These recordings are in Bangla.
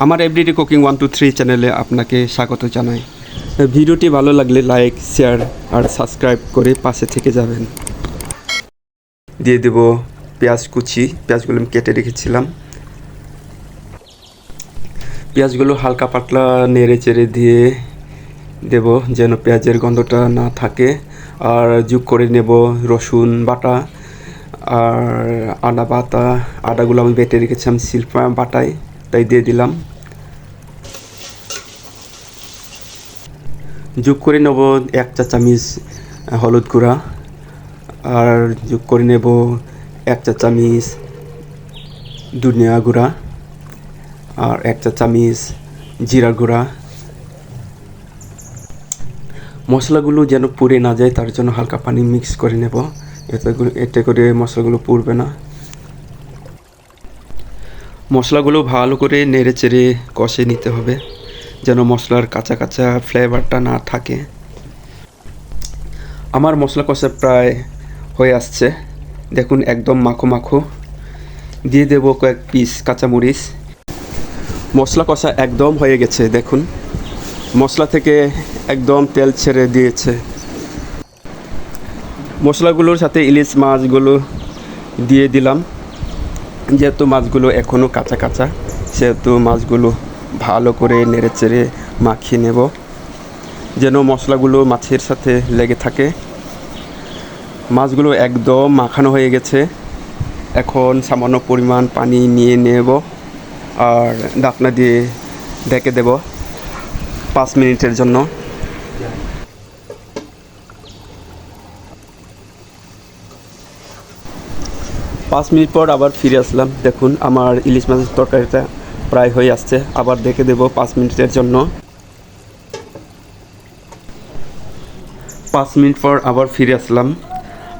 আমার এভরিডে কুকিং 1 2 3 চ্যানেলে আপনাকে স্বাগত জানাই। ভিডিওটি ভালো লাগলে লাইক শেয়ার আর সাবস্ক্রাইব করে পাশে থেকে যাবেন। দিয়ে দেব পেঁয়াজ কুচি, পেঁয়াজগুলো আমি কেটে রেখেছিলাম। পেঁয়াজগুলো হালকা পাতলা নেড়ে চেড়ে দিয়ে দেব যেন পেঁয়াজের গন্ধটা না থাকে। আর যোগ করে নেব রসুন বাটা আর আদা বাটা। আদাগুলো আমি বেটে রেখেছিলাম শিল্পা বাটায়, তাই দিয়ে দিলাম। যোগ করে নেব 1 চা চামচ হলুদ গুঁড়া আর যোগ করে নেব 1 চা চামচ ধনিয়া গুঁড়া আর 1 চা চামচ জিরা গুঁড়া। মশলাগুলো যেন পুড়ে না যায় তার জন্য হালকা পানি মিক্স করে নেব, এতে করে মশলাগুলো পুড়বে না। মশলাগুলো ভালো করে নেড়ে চেড়ে কষে নিতে হবে যেন মশলার কাঁচা কাঁচা ফ্লেভারটা না থাকে। আমার মশলা কষা প্রায় হয়ে আসছে, দেখুন একদম মাখো মাখো। দিয়ে দেব কয়েক পিস কাঁচামরিচ। মশলা কষা একদম হয়ে গেছে, দেখুন মশলা থেকে একদম তেল ছেড়ে দিয়েছে। মশলাগুলোর সাথে ইলিশ মাছগুলো দিয়ে দিলাম। যেহেতু মাছগুলো এখনও কাঁচা কাঁচা, সেহেতু মাছগুলো ভালো করে নেড়ে চেড়ে মাখিয়ে নেব যেন মশলাগুলো মাছের সাথে লেগে থাকে। মাছগুলো একদম মাখানো হয়ে গেছে, এখন সামান্য পরিমাণ পানি নিয়ে নেব আর ঢাকনা দিয়ে ঢেকে দেব 5 মিনিটের জন্য। 5 মিনিট পর আবার ফিরে আসলাম, দেখুন আমার ইলিশ মাছের তরকারিটা প্রায় হয়ে আসছে। আবার ঢেকে দেব 5 মিনিটের জন্য। 5 মিনিট পর আবার ফিরে আসলাম,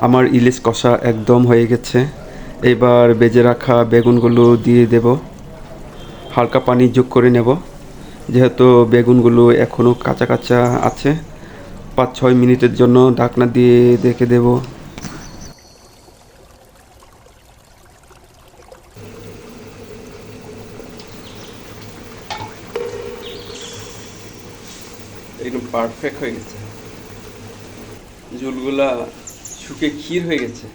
আমার ইলিশ কষা একদম হয়ে গেছে। এবার বেজে রাখা বেগুনগুলো দিয়ে দেব, হালকা পানি যোগ করে নেব যেহেতু বেগুনগুলো এখনও কাঁচা কাঁচা আছে। 5-6 মিনিটের জন্য ঢাকনা দিয়ে ঢেকে দেব। একদম পারফেক্ট হয়ে গেছে, ঝোলগুলা শুকিয়ে ক্ষীর হয়ে গেছে।